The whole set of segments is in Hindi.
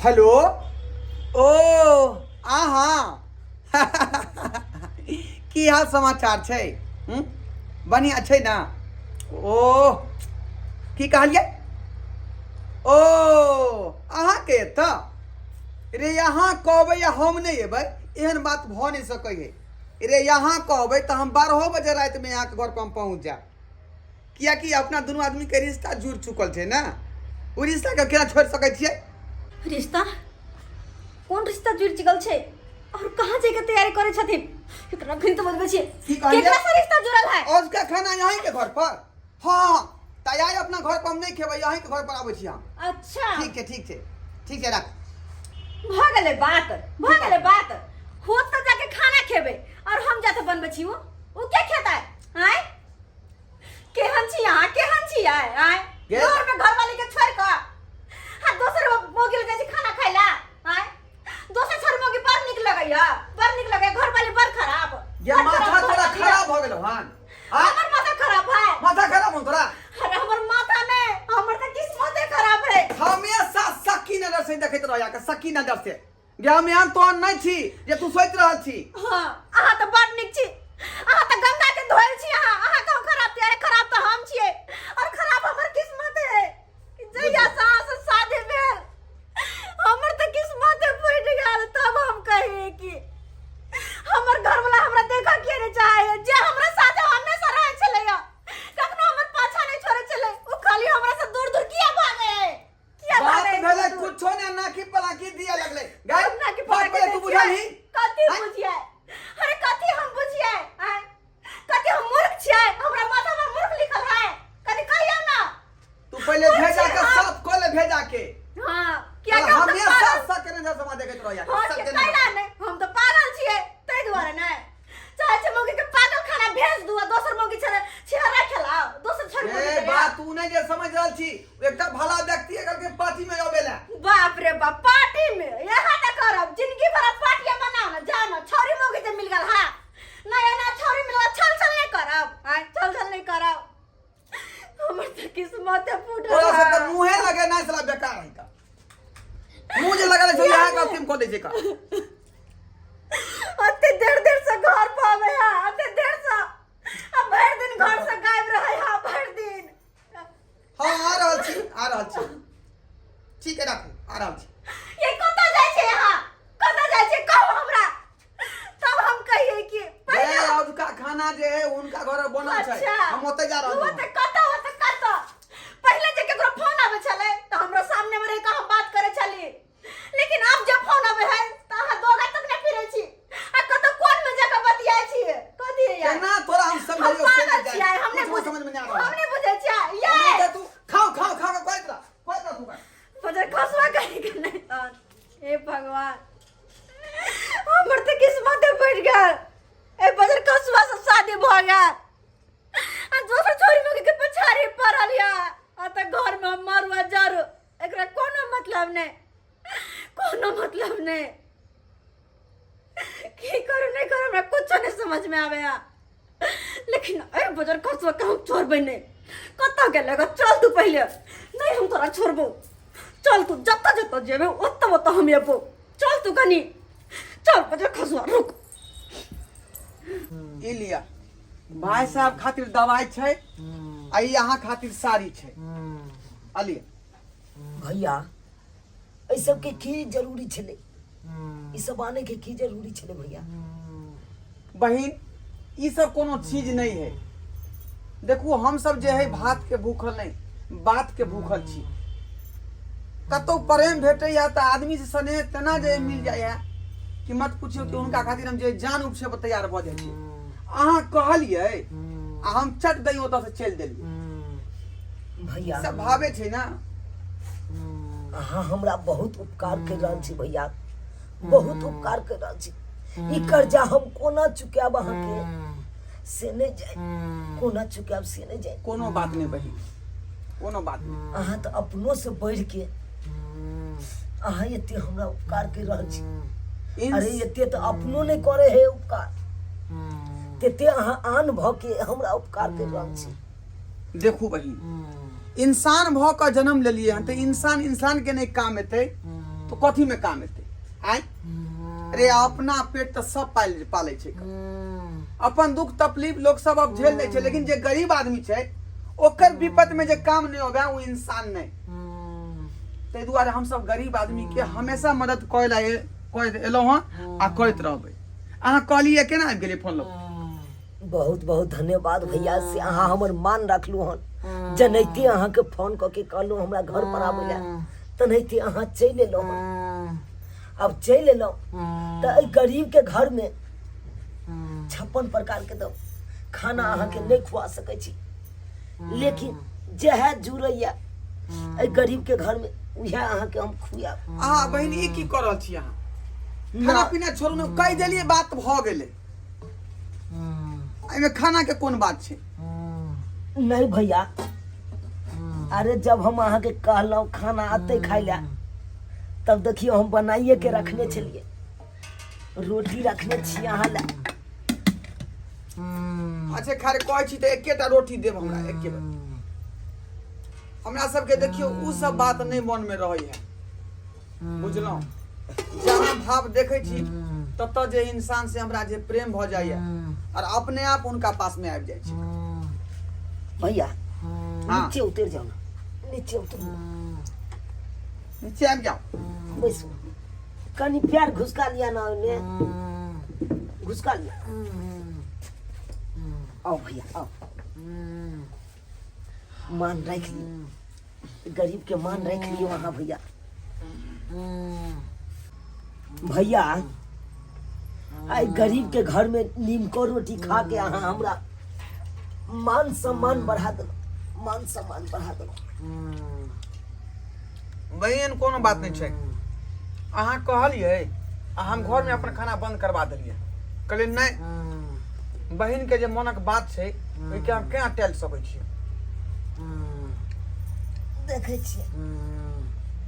हेलो ओ आहा की हाल समाचार छै बढ़िया छै ना ओ की कहलिए ओ अहाँ के त रे यहाँ कहबै या हम नहीं एबै एहन बात भ नहीं सकै है रे यहाँ कहबै तो हम 12 बजे रात में यहाँ के घर पर हम पहुँच जाए कियाकि अपना दोनों आदमी के रिश्ता जुड़ चुकल है ना वो रिश्ता के केना छोड़ सकै छियै रिश्ता कौन रिश्ता जुड़ चुकल छे और कहाँ जाके तैयारी करे छथिन एकरा फिर तो बतबै छियै केकरा से रिश्ता जुड़ल है और उसका खाना यहीं के घर पर हां तैयारी अपना घर पर हम नहीं खेबै यहीं के घर पर आबै छी हम अच्छा ठीक है रख भ गेलै बात हो तो जाके खाना खेबै और हम जाते बनबै छी वो क्या खाता है आय केहन छी आय घर में घरवाली के छोड़ के हां दोसर मोगी ले जाय खाना खाइला आय दोसर छोड़ मोगी पर निक लगैया घरवाली पर खराब ये माथा तोरा खराब हो गेलो हन हमर माथा खराब है माथा खराब हो तोरा अरे हमर माथा में हमर त किस्मत खराब है हमेशा सकी नजर से देखैत रहया के सकी नजर से गे हम तो नहीं छी जे तू सोच रहल छी हां अहाँ त बड निक छी अहाँ त गंगा के धोइल छी अहाँ कहू खराब तेरे खराब त हम छियै और खराब हमर किस्मत है जइया सास शादी में हमर त किस्मत फट गेल तब हम कहे कि हमर घर वाला हमरा देखा के नहीं चाहे जे हमरा साथे हमेशा रहे छलैया कखनो हमर पाछा नहीं छोड़े चले ओ खाली हमरा से दूर दूर किया भागे बात भेले कुछो ने ना की पलाकी दिया लगले गाय ना की पलाकी तू बुझाही कथि बुझिए अरे कथि हम बुझिए कथि हम मूर्ख छियै हमरा माथा में मूर्ख लिखल है कथि कहियो ना तू पहले भेजा के सब कोले भेजा के हां क्या के हम ये सब करे न समा देखत रहया सब के नहीं हम तो पागल छियै तै दुआरे नै चाहे छ मोगी के पागल खाना भेज दू दोसर मोगी छे रखेला दोसर छोड़ ए बात तू नहीं जे समझ रहल छी एकटा भला व्यक्ति अगर के पार्टी में आवेला बाप रे बाप पार्टी में यहां तक करब जिंदगी भर पार्टी बनाओ ना जाओ ना छोरी मोगी से मिल गेल हां ना छोरी मिलवा छल नहीं करब छल नहीं करब हमर त किस्मत फूट ओला से त मुंहे लगे ना साला बेकार है का मुंह जे लगल छै यहां का टीम को दे छै का अते देर से घर पावे हां अते देर से अब भर दिन घर से गायब रहे हां भर दिन हां आ रहल छी ठीक है राखू आ रहल छी ये कत जाय छै यहां कत जाय छै कहू हमरा तब हम कहिए कि पहले आज का खाना जे है उनका घर बनल छै हम ओते जा रहल हूं कत पहले जे केकरो फोन आवे छले त हमरा सामने में रह के हम बात करे छली लेकिन अब जब फोन आवे है त अहाँ दोगा तक नहीं फिरे छी आ कत कोन में जगह बतियाई छी कथि है यार ना तोरा हम समझियो से नहीं जाए हमने समझ में नहीं आ रहा हमने बुझे छी ये तू खाओ कोई तू बजर खसवा कहीं के नहीं तन हे भगवान हमर त किस्मत फट गेल ए बजर खसवा से शादी भ गेल आ दोसर छोरी मगे के पछाड़ी पड़ल या आ त घर में मरवा जर एकरा कोनो मतलब नहीं की करू नहीं करू हमरा कुछ नहीं समझ में आवे या लेकिन ए बजर खसवा कहूं छोड़बे नहीं कत गेलेगा चल तू पहले नहीं हम तोरा छोड़बो चल तू जत्ता जेबे ओत्ता हम एबो चल तू कनी चल बजर खसवा रुक ई लिया भाई साहब खातिर दवाई छै आ यहाँ खातिर साड़ी छै अलिया भैया ए सब के की जरूरी छले ई सब आने के की जरूरी छले भैया बहिन ई सब कोनो चीज नहीं है देखू हम सब जे है भात के भूखल नहीं बात के भूखल छी कतो प्रेम भेटे या त आदमी से स्नेह तना जे मिल जाय कि मत पूछियो कि उनका खातिर हम जे जान उपसे तैयार भ जाय छी अहाँ कहलिए आ हम चट दई ओत से चल देली भैया सब भावे छै ना अहाँ हमरा बहुत उपकार कर रहल छी भैया बहुत उपकार कर रहल छी ई कर्जा हम कोना चुकाब अहाँ के से नहीं जाय कोना चुकाब से नहीं जाय कोनो बात नहीं बहिन कोनो बात नहीं अहाँ तो अपनों से बढ़ के अहाँ एते हमरा उपकार कर रहल छी अरे एते तो अपनो नहीं करे है उपकार तेते अहाँ आन भ के हमरा उपकार कर रहल छी देखू बहिन इंसान भ के जन्म लेलिए हन त इंसान के नहीं काम एते तो कथी में काम एते आय अरे अपना पेट तो सब पाले छै अपन दुख तकलीफ लोग सब अब झेल लै छै लेकिन जे गरीब आदमी छै ओकर विपत में जे काम नहीं होगा वो इंसान नहीं ताहि दुआरे हम सब गरीब आदमी के हमेशा मदद कर एलहुँ हँ आ करैत रहबै अहाँ कहलिए केना आबि गेलिए फोन लग बहुत बहुत धन्यवाद भैया से अहाँ हमर मान रखलू हन जनैते अहाँ के फोन क के कहलू हमरा घर पर आबै ला तनैते अहाँ चलि एलहुँ हन अब चलि एलहुँ त एहि गरीब के घर में 56 प्रकार के खाना अहाँ के नहीं खुआ सकै छी लेकिन जह जुड़ैया एहि गरीब के घर में उहे अहाँ के हम खुआब अहाँ बहिन ई की कर रहल छी अहाँ खाना पीना छोड़ू ने कहि देलिए बात भ गेलै एमे खाना के कोन बात छै नहीं भैया अरे जब हम अहाँ के कहलहुँ खाना आते खाइ ला तब देखियो हम बनाइए के रखने छलिए रोटी रखने छी अहाँ ला अच्छा खारे कहै छी त एकेटा रोटी देब हमरा एके बेर हमरा सबके देखियो उ सब बात नहीं मन में रहै है बुझलौं जहाँ भाव देखे छी तत जे इंसान से हमरा जे प्रेम भ जाइए और अपने आप उनका पास में आबि जाय छै भैया हाँ। नीचे उतर जाओ ना नीचे उतर नीचे आबि जाओ बस कनी प्यार घुसका लिया ना उन्हें घुसका लिया आओ भैया आओ मान रख ली गरीब के मान रख लियो वहाँ भैया भैया आई गरीब के घर में नीमको रोटी खा के अहाँ हमरा मान सम्मान बढ़ा दलो मान सम्मान बढ़ा दलो बहन कोनो बात नहीं छै अहाँ कहलिए हम घर में अपन खाना बंद करवा देलिए कहलिए नहीं बहन के जे मनक बात छै ओइ के हम केना टाल सकै छी देखे छिए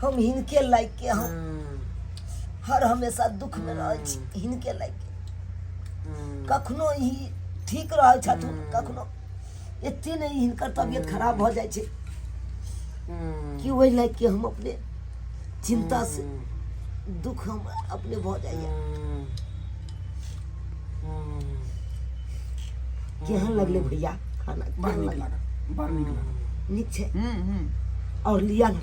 हम हिनके लायक के हम हर हमेशा दुख में रह छी हिनके लायक के कखनो ही ठीक रह छथुन कखनो एते नहीं हिनकर तबियत खराब हो जाय छै कि वही लायक के हम अपने चिंता से दुख हम अपने भ जाइए केहन लगले भैया खाना बड़ नीक लागल बड़ नीक लागल नीक छै और लिया ना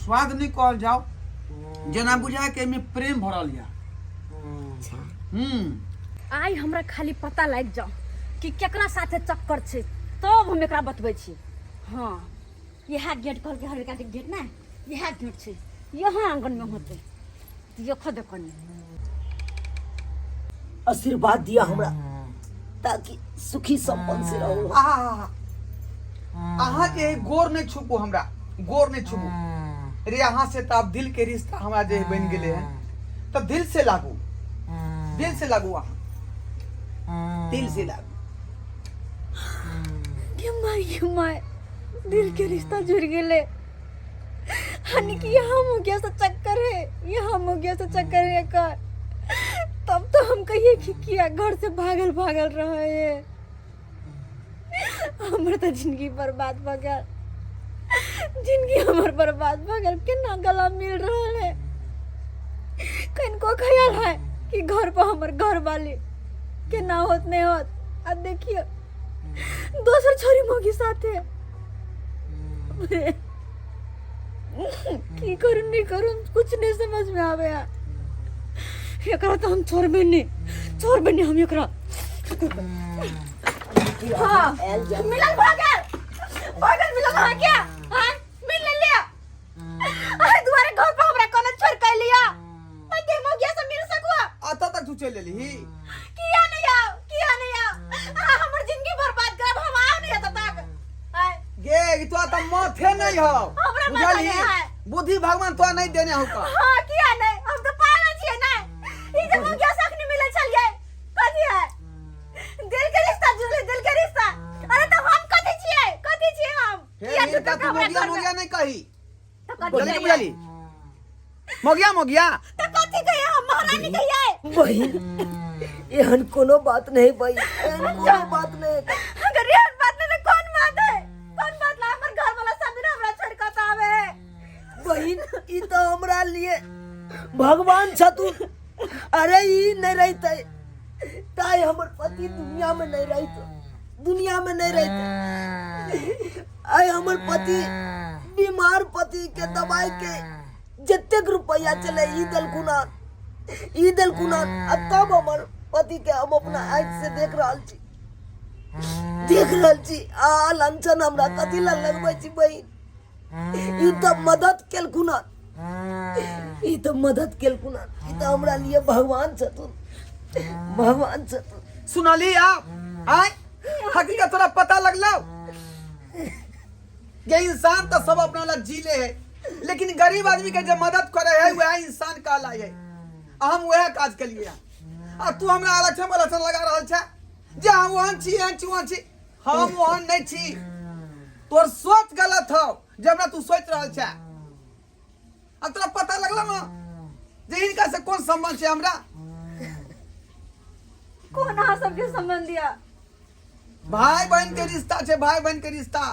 स्वाद नहीं कहल जाओ जना बुझा के में प्रेम भरल या अच्छा आई हमरा खाली पता लग जाओ कि केकरा साथे चक्कर छै तब हम एकरा बतबै छी हाँ यह गेट कहल के हरिका के गेट ना यह गेट छै यहाँ आंगन में होते देखो देखो आशीर्वाद दिया हमरा ताकि सुखी संपन्न से रहो अहाँ के गोर नहीं छुपू हमरा गोर नहीं छुपू रे अहाँ से तो अब दिल के रिश्ता हमरा जे बन गेले है तो दिल से लागू अहाँ दिल से लागू ये माय दिल के रिश्ता जुड़ गेले हनी कि यहाँ मुगिया से चक्कर है कर तब तो हम कहिए कि किया घर से भागल रहे है हमर तो जिंदगी बर्बाद भ गेल केना गला मिल रहा है कनको ख्याल है कि घर पर हमर घर वाली केना होत नहीं होत अब देखिए दोसर छोरी मोगी साथे की करूं नहीं करूं कुछ नहीं समझ में आवे एकरा तो हम छोड़बे नहीं हम एकरा हाँ मिलन मिलन हाँ क्या हाँ मिल ले लिया अरे तुम्हारे घर पर हमरा कोने छोड़ के लिया मैं के मोगिया से मिल सकूं आता तक तू चल लेली किया नहीं आओ हमर जिंदगी बर्बाद कर हम आ नहीं आता तक गे तो त माथे नहीं हो हमरा माथे नहीं है बुद्धि भगवान तो नहीं देने हो का हां किया नहीं हम तो पागल छिए ना ई जे मोगिया से अखनी मिले चलिए कथी है दिल के रिश्ता अरे तो हम कथी छिए हम किया तो तू मोगिया नहीं कही तो जल्दी बुझली मोगिया तो कथी कहिए हम महारानी कहिए बहिन एहन कोनो बात नहीं भाई एहन कोनो बात नहीं अगर एहन बात नहीं तो कौन बात है हमर घर वाला सब हमरा छोड़ के आवे बहिन ई तो हमरा लिए भगवान छथुन। अरे ई नहीं रहते ताई हमर पति दुनिया में नहीं रहते, दुनिया में नहीं रहते। आय हमर पति बीमार पति के दवाई के जतेक रुपया चले ई देलखुन आ तब हमर पति के हम अपना आँख से देख रहल छी। आ लंचन हमरा कथी ला लगबै छी बहिन? ई तो मदद केलखुन, ई तो हमरा लिए भगवान छथुन, भगवान छथुन। सुनली आप आय हकीकत तोरा पता लगलो? ये इंसान तो सब अपना ला जीले है, लेकिन गरीब आदमी के जो मदद करे है वह इंसान कहला है। हम वह काज के लिए आ तू हमरा आरक्षण लगा रहल छ जे हम वहन छी हम वहन नहीं छी। तोर सोच गलत हो जब तू सोच रहल छ। अब तोरा पता लगला ना जे इनका से कौन संबंध छे हमरा? कौन अहाँ सबके संबंध दिया? भाई बहन के रिश्ता छे, भाई बहन के रिश्ता।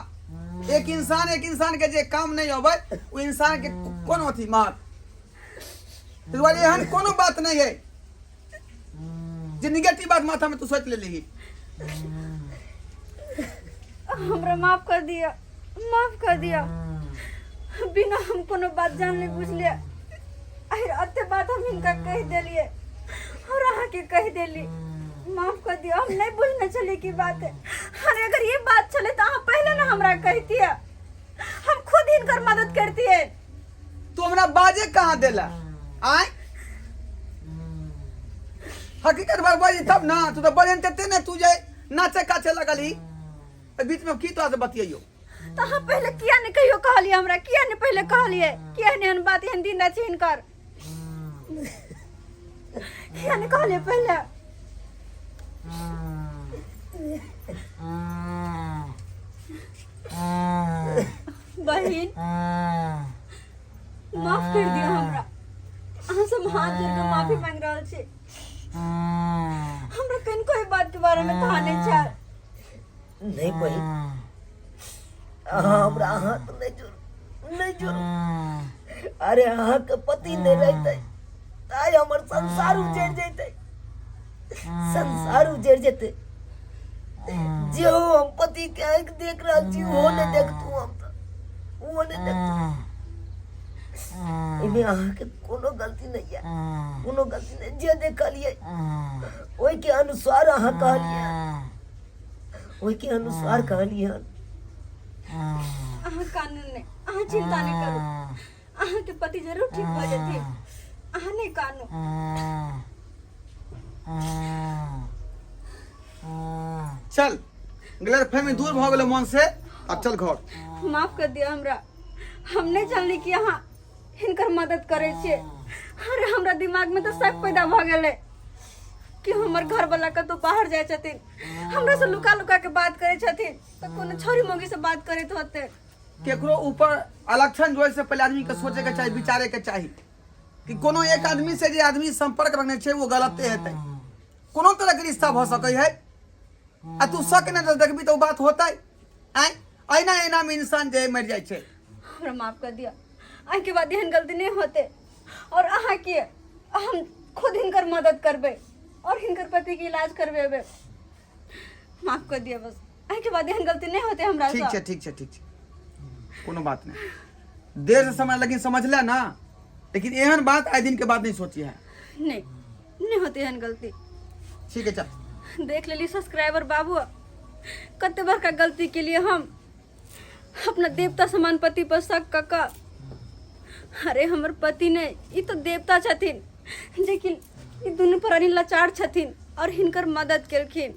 एक इंसान के जे काम नहीं होबे वो इंसान के कौन होती मार। तुम्हारी एहन कोनो बात नहीं है जे निगेटिव बात माथा में तू सोच ले ली। हमरा माफ कर दिया, माफ कर दिया। बिना हम कोनो बात जान ले बुझलिए आखिर अते बात हम इनका कह देलिए और अहाँ के कह देली। माफ कर दिया, हम नहीं बुझने चले की बात है। अरे अगर ये बात चले तो आप पहले ना हमरा कहती है, हम खुद इनकर मदद करती है। तू हमरा बाजे कहाँ देला आय? हकीकत बाजी तब ना तू तो बजन तेते ने तू जे नाचे काचे लगली बीच में की तो बतियो। तो हम पहले किया ने कहियो कहलिए हमरा, किया ने पहले कहलिए, किया ने अन बात हिंदी ना छीन कर, किया ने कहलिए पहले? बहन माफ कर दियो हमरा, अहाँ सब हाथ जोड़ के माफी मांग रहल छी। हमरा कहीं कोई बात के बारे में कहा नहीं चाह। नहीं बहिन हमरा हाथ नहीं जोड़। अरे अहाँ के पति नहीं रहते ताई हमर संसार उजड़ जैते, संसार उजड़ जेते। जो हम पति के आँख देख रहल छी वो नहीं देखतू, हम तो वो नहीं देखतू। इमे अहाँ के कोनो गलती नहीं है, कोनो गलती नहीं। जे देखलिए ओई के अनुसार अहाँ कहलिए, ओई के अनुसार कहलिए। अहाँ कानून ने अहाँ चिंता नहीं करू, अहाँ के पति जरूर ठीक हो जाते। अहाँ नहीं कानू। चल गलतफहमी दूर भ गेलो मन से, अब चल घर। माफ कर दिया हमरा, हम नहीं जानली कि अहाँ हिनकर मदद करे छे। अरे हमरा दिमाग में तो शक पैदा भ गेले कि हमर घर वाला कतो बाहर जाय छथिन, हमरा से लुका लुका के बात करे छथिन, तो कोनो छोरी मोगी से बात करत होते। केकरो ऊपर इलेक्शन जोए से पहले आदमी के सोचे के चाहिए, विचारे के चाहिए कि कोनो एक आदमी से जे आदमी संपर्क रखने छे वो गलते हेतै। कोनो तरह के रिश्ता भ सकै है आ तू शक न देखबी तो बात होतै। आय ऐना में इंसान जे मर जाय छे। हमरा माफ कर दिया, आज के बाद एहन गलती नहीं होते और अहाँ के हम खुद हिनकर मदद करबे और हिनकर पति के इलाज करबेबे। माफ कर दिया बस, आज के बाद एहन गलती नहीं होते हमरा से। ठीक छे कोनो बात नहीं। देर से समय लेकिन समझ ले ना, लेकिन एहन बात आए दिन के बाद नहीं सोची है। नहीं होती एहन गलती। ठीक है चल। देख लेली सब्सक्राइबर बाबू, कते बड़का गलती के लिए हम अपना देवता समान पति पर शक कका। अरे हमर पति ने ई तो देवता छथिन, लेकिन ई दुनू प्राणी लाचार छथिन और हिनकर मदद केलखिन।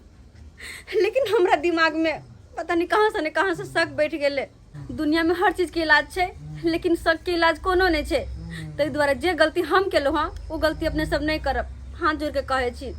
लेकिन हमरा दिमाग में पता नहीं कहाँ से शक बैठ गेले। दुनिया में हर चीज के इलाज छे, लेकिन शक के इलाज कोनो नहीं छे। ताहि दुआरे जे गलती हम केलहुँ वो गलती अपने सब नहीं करब, हाथ जोड़ के कहे छी।